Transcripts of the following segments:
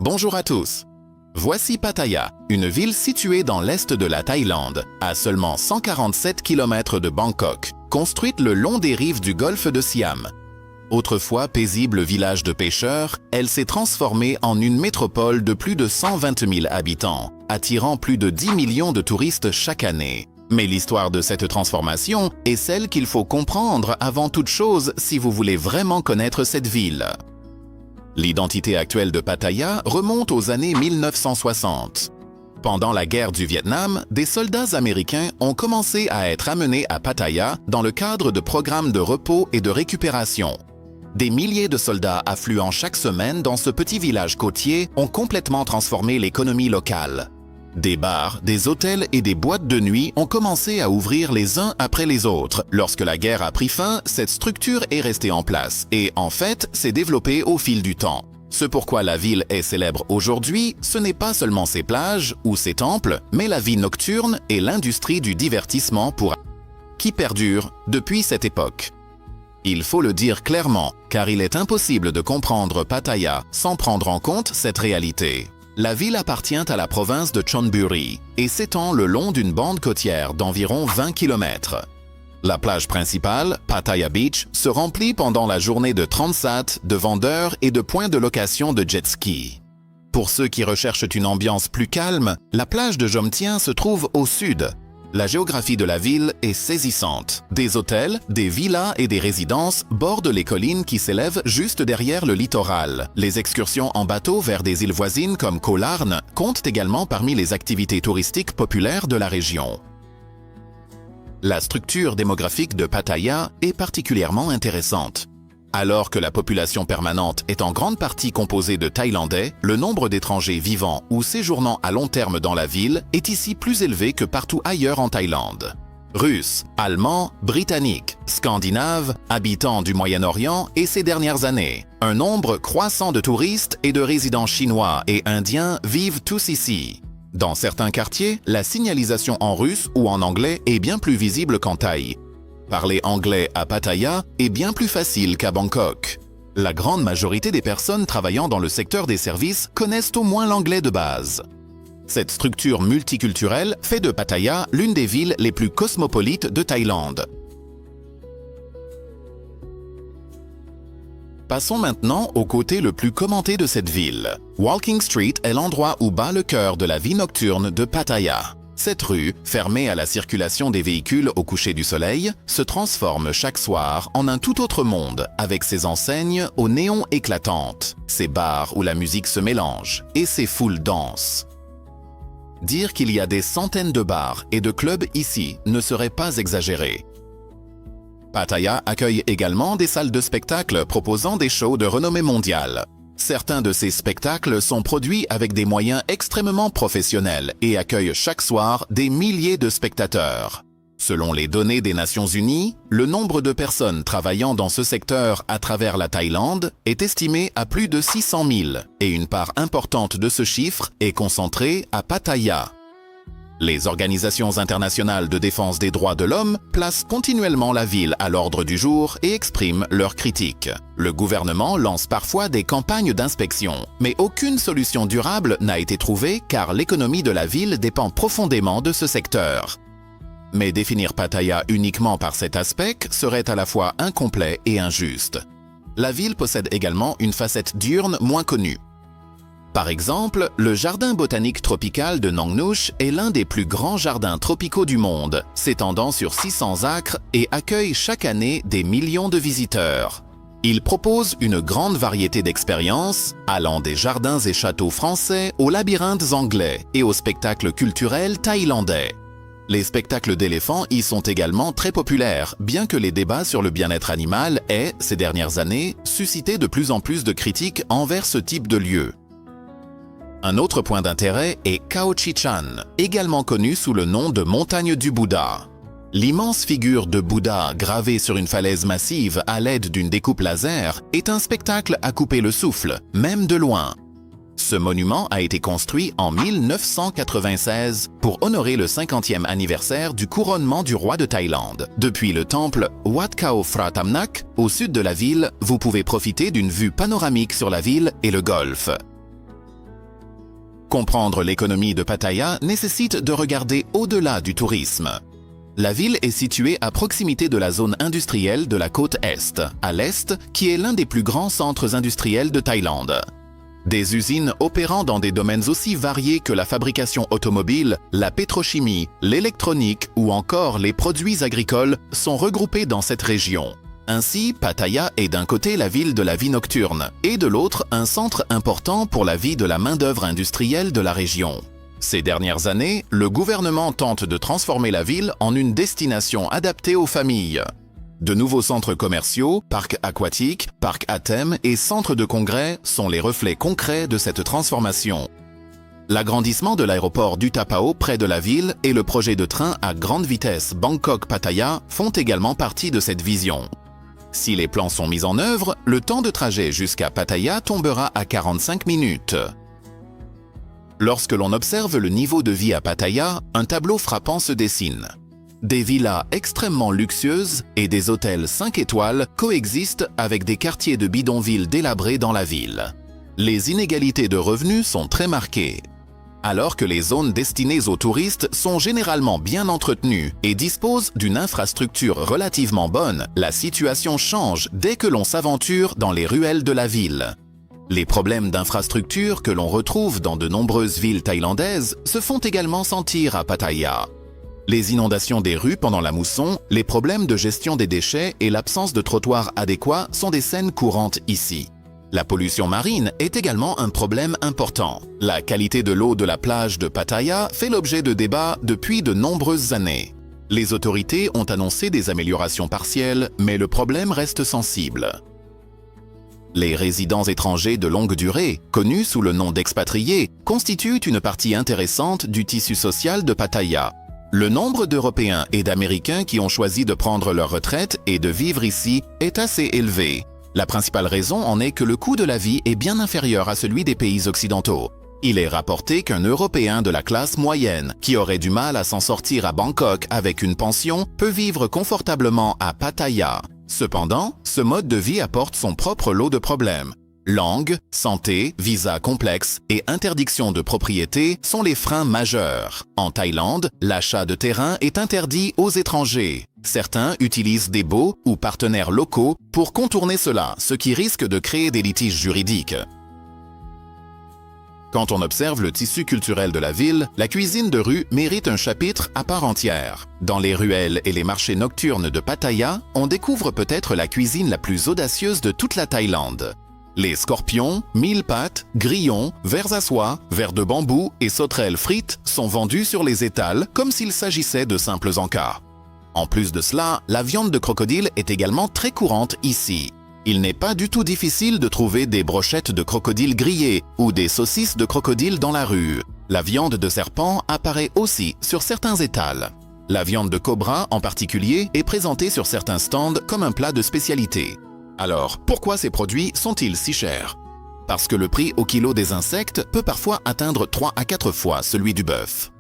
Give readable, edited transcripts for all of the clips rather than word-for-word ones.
Bonjour à tous. Voici Pattaya, une ville située dans l'est de la Thaïlande, à seulement 147 km de Bangkok, construite le long des rives du golfe de Siam. Autrefois paisible village de pêcheurs, elle s'est transformée en une métropole de plus de 120 000 habitants, attirant plus de 10 millions de touristes chaque année. Mais l'histoire de cette transformation est celle qu'il faut comprendre avant toute chose si vous voulez vraiment connaître cette ville. L'identité actuelle de Pattaya remonte aux années 1960. Pendant la guerre du Vietnam, des soldats américains ont commencé à être amenés à Pattaya dans le cadre de programmes de repos et de récupération. Des milliers de soldats affluant chaque semaine dans ce petit village côtier ont complètement transformé l'économie locale. Des bars, des hôtels et des boîtes de nuit ont commencé à ouvrir les uns après les autres. Lorsque la guerre a pris fin, cette structure est restée en place et, en fait, s'est développée au fil du temps. Ce pourquoi la ville est célèbre aujourd'hui, ce n'est pas seulement ses plages ou ses temples, mais la vie nocturne et l'industrie du divertissement qui perdure depuis cette époque. Il faut le dire clairement, car il est impossible de comprendre Pattaya sans prendre en compte cette réalité. La ville appartient à la province de Chonburi et s'étend le long d'une bande côtière d'environ 20 km. La plage principale, Pattaya Beach, se remplit pendant la journée de transat, de vendeurs et de points de location de jet ski. Pour ceux qui recherchent une ambiance plus calme, la plage de Jomtien se trouve au sud. La géographie de la ville est saisissante. Des hôtels, des villas et des résidences bordent les collines qui s'élèvent juste derrière le littoral. Les excursions en bateau vers des îles voisines comme Koh Larn comptent également parmi les activités touristiques populaires de la région. La structure démographique de Pattaya est particulièrement intéressante. Alors que la population permanente est en grande partie composée de Thaïlandais, le nombre d'étrangers vivant ou séjournant à long terme dans la ville est ici plus élevé que partout ailleurs en Thaïlande. Russes, Allemands, Britanniques, Scandinaves, habitants du Moyen-Orient et ces dernières années, un nombre croissant de touristes et de résidents chinois et indiens vivent tous ici. Dans certains quartiers, la signalisation en russe ou en anglais est bien plus visible qu'en thaï. Parler anglais à Pattaya est bien plus facile qu'à Bangkok. La grande majorité des personnes travaillant dans le secteur des services connaissent au moins l'anglais de base. Cette structure multiculturelle fait de Pattaya l'une des villes les plus cosmopolites de Thaïlande. Passons maintenant au côté le plus commenté de cette ville. Walking Street est l'endroit où bat le cœur de la vie nocturne de Pattaya. Cette rue, fermée à la circulation des véhicules au coucher du soleil, se transforme chaque soir en un tout autre monde, avec ses enseignes aux néons éclatantes, ses bars où la musique se mélange et ses foules dansent. Dire qu'il y a des centaines de bars et de clubs ici ne serait pas exagéré. Pattaya accueille également des salles de spectacle proposant des shows de renommée mondiale. Certains de ces spectacles sont produits avec des moyens extrêmement professionnels et accueillent chaque soir des milliers de spectateurs. Selon les données des Nations Unies, le nombre de personnes travaillant dans ce secteur à travers la Thaïlande est estimé à plus de 600 000 et une part importante de ce chiffre est concentrée à Pattaya. Les organisations internationales de défense des droits de l'homme placent continuellement la ville à l'ordre du jour et expriment leurs critiques. Le gouvernement lance parfois des campagnes d'inspection, mais aucune solution durable n'a été trouvée car l'économie de la ville dépend profondément de ce secteur. Mais définir Pattaya uniquement par cet aspect serait à la fois incomplet et injuste. La ville possède également une facette diurne moins connue. Par exemple, le jardin botanique tropical de Nong Nuch est l'un des plus grands jardins tropicaux du monde, s'étendant sur 600 acres et accueille chaque année des millions de visiteurs. Il propose une grande variété d'expériences, allant des jardins et châteaux français aux labyrinthes anglais et aux spectacles culturels thaïlandais. Les spectacles d'éléphants y sont également très populaires, bien que les débats sur le bien-être animal aient, ces dernières années, suscité de plus en plus de critiques envers ce type de lieu. Un autre point d'intérêt est Khao Chi Chan, également connu sous le nom de montagne du Bouddha. L'immense figure de Bouddha gravée sur une falaise massive à l'aide d'une découpe laser est un spectacle à couper le souffle, même de loin. Ce monument a été construit en 1996 pour honorer le 50e anniversaire du couronnement du roi de Thaïlande. Depuis le temple Wat Khao Phra Tam Nak, au sud de la ville, vous pouvez profiter d'une vue panoramique sur la ville et le golfe. Comprendre l'économie de Pattaya nécessite de regarder au-delà du tourisme. La ville est située à proximité de la zone industrielle de la côte Est, à l'Est, qui est l'un des plus grands centres industriels de Thaïlande. Des usines opérant dans des domaines aussi variés que la fabrication automobile, la pétrochimie, l'électronique ou encore les produits agricoles sont regroupées dans cette région. Ainsi, Pattaya est d'un côté la ville de la vie nocturne et de l'autre un centre important pour la vie de la main-d'œuvre industrielle de la région. Ces dernières années, le gouvernement tente de transformer la ville en une destination adaptée aux familles. De nouveaux centres commerciaux, parcs aquatiques, parcs à thème et centres de congrès sont les reflets concrets de cette transformation. L'agrandissement de l'aéroport d'Utapao près de la ville et le projet de train à grande vitesse Bangkok-Pattaya font également partie de cette vision. Si les plans sont mis en œuvre, le temps de trajet jusqu'à Pattaya tombera à 45 minutes. Lorsque l'on observe le niveau de vie à Pattaya, un tableau frappant se dessine. Des villas extrêmement luxueuses et des hôtels 5 étoiles coexistent avec des quartiers de bidonvilles délabrés dans la ville. Les inégalités de revenus sont très marquées. Alors que les zones destinées aux touristes sont généralement bien entretenues et disposent d'une infrastructure relativement bonne, la situation change dès que l'on s'aventure dans les ruelles de la ville. Les problèmes d'infrastructure que l'on retrouve dans de nombreuses villes thaïlandaises se font également sentir à Pattaya. Les inondations des rues pendant la mousson, les problèmes de gestion des déchets et l'absence de trottoirs adéquats sont des scènes courantes ici. La pollution marine est également un problème important. La qualité de l'eau de la plage de Pattaya fait l'objet de débats depuis de nombreuses années. Les autorités ont annoncé des améliorations partielles, mais le problème reste sensible. Les résidents étrangers de longue durée, connus sous le nom d'expatriés, constituent une partie intéressante du tissu social de Pattaya. Le nombre d'Européens et d'Américains qui ont choisi de prendre leur retraite et de vivre ici est assez élevé. La principale raison en est que le coût de la vie est bien inférieur à celui des pays occidentaux. Il est rapporté qu'un Européen de la classe moyenne, qui aurait du mal à s'en sortir à Bangkok avec une pension, peut vivre confortablement à Pattaya. Cependant, ce mode de vie apporte son propre lot de problèmes. Langue, santé, visa complexe et interdiction de propriété sont les freins majeurs. En Thaïlande, l'achat de terrain est interdit aux étrangers. Certains utilisent des baux ou partenaires locaux pour contourner cela, ce qui risque de créer des litiges juridiques. Quand on observe le tissu culturel de la ville, la cuisine de rue mérite un chapitre à part entière. Dans les ruelles et les marchés nocturnes de Pattaya, on découvre peut-être la cuisine la plus audacieuse de toute la Thaïlande. Les scorpions, mille pattes, grillons, vers à soie, vers de bambou et sauterelles frites sont vendus sur les étals comme s'il s'agissait de simples encas. En plus de cela, la viande de crocodile est également très courante ici. Il n'est pas du tout difficile de trouver des brochettes de crocodile grillées ou des saucisses de crocodile dans la rue. La viande de serpent apparaît aussi sur certains étals. La viande de cobra en particulier est présentée sur certains stands comme un plat de spécialité. Alors, pourquoi ces produits sont-ils si chers? Parce que le prix au kilo des insectes peut parfois atteindre 3 à 4 fois celui du bœuf.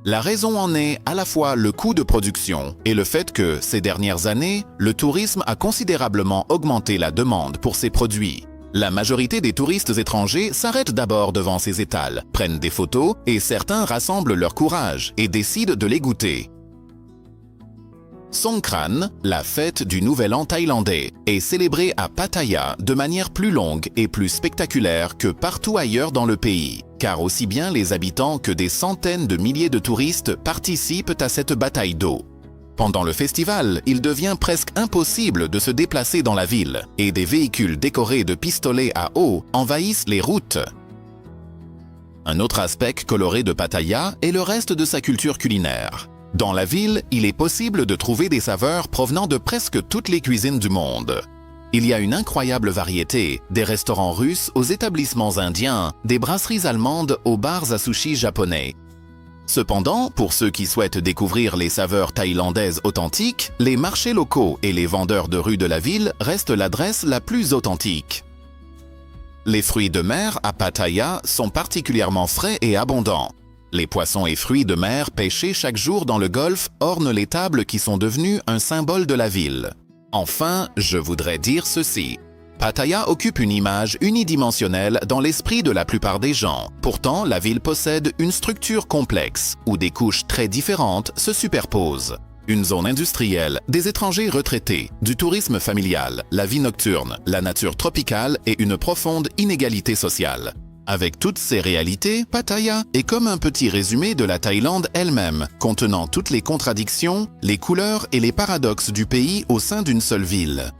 La raison en est à la fois le coût de production et le fait que, ces dernières années, le tourisme a considérablement augmenté la demande pour ces produits. La majorité des touristes étrangers s'arrêtent d'abord devant ces étals, prennent des photos et certains rassemblent leur courage et décident de les goûter. Songkran, la fête du Nouvel An thaïlandais, est célébrée à Pattaya de manière plus longue et plus spectaculaire que partout ailleurs dans le pays, car aussi bien les habitants que des centaines de milliers de touristes participent à cette bataille d'eau. Pendant le festival, il devient presque impossible de se déplacer dans la ville, et des véhicules décorés de pistolets à eau envahissent les routes. Un autre aspect coloré de Pattaya est le reste de sa culture culinaire. Dans la ville, il est possible de trouver des saveurs provenant de presque toutes les cuisines du monde. Il y a une incroyable variété, des restaurants russes aux établissements indiens, des brasseries allemandes aux bars à sushi japonais. Cependant, pour ceux qui souhaitent découvrir les saveurs thaïlandaises authentiques, les marchés locaux et les vendeurs de rue de la ville restent l'adresse la plus authentique. Les fruits de mer à Pattaya sont particulièrement frais et abondants. Les poissons et fruits de mer pêchés chaque jour dans le golfe ornent les tables qui sont devenues un symbole de la ville. Enfin, je voudrais dire ceci. Pattaya occupe une image unidimensionnelle dans l'esprit de la plupart des gens. Pourtant, la ville possède une structure complexe, où des couches très différentes se superposent. Une zone industrielle, des étrangers retraités, du tourisme familial, la vie nocturne, la nature tropicale et une profonde inégalité sociale. Avec toutes ces réalités, Pattaya est comme un petit résumé de la Thaïlande elle-même, contenant toutes les contradictions, les couleurs et les paradoxes du pays au sein d'une seule ville.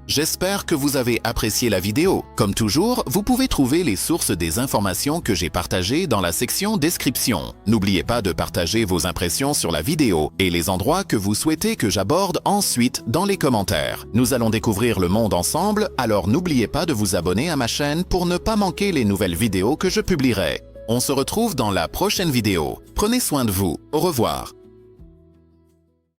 J'espère que vous avez apprécié la vidéo. Comme toujours, vous pouvez trouver les sources des informations que j'ai partagées dans la section description. N'oubliez pas de partager vos impressions sur la vidéo et les endroits que vous souhaitez que j'aborde ensuite dans les commentaires. Nous allons découvrir le monde ensemble, alors n'oubliez pas de vous abonner à ma chaîne pour ne pas manquer les nouvelles vidéos que je publierai. On se retrouve dans la prochaine vidéo. Prenez soin de vous. Au revoir.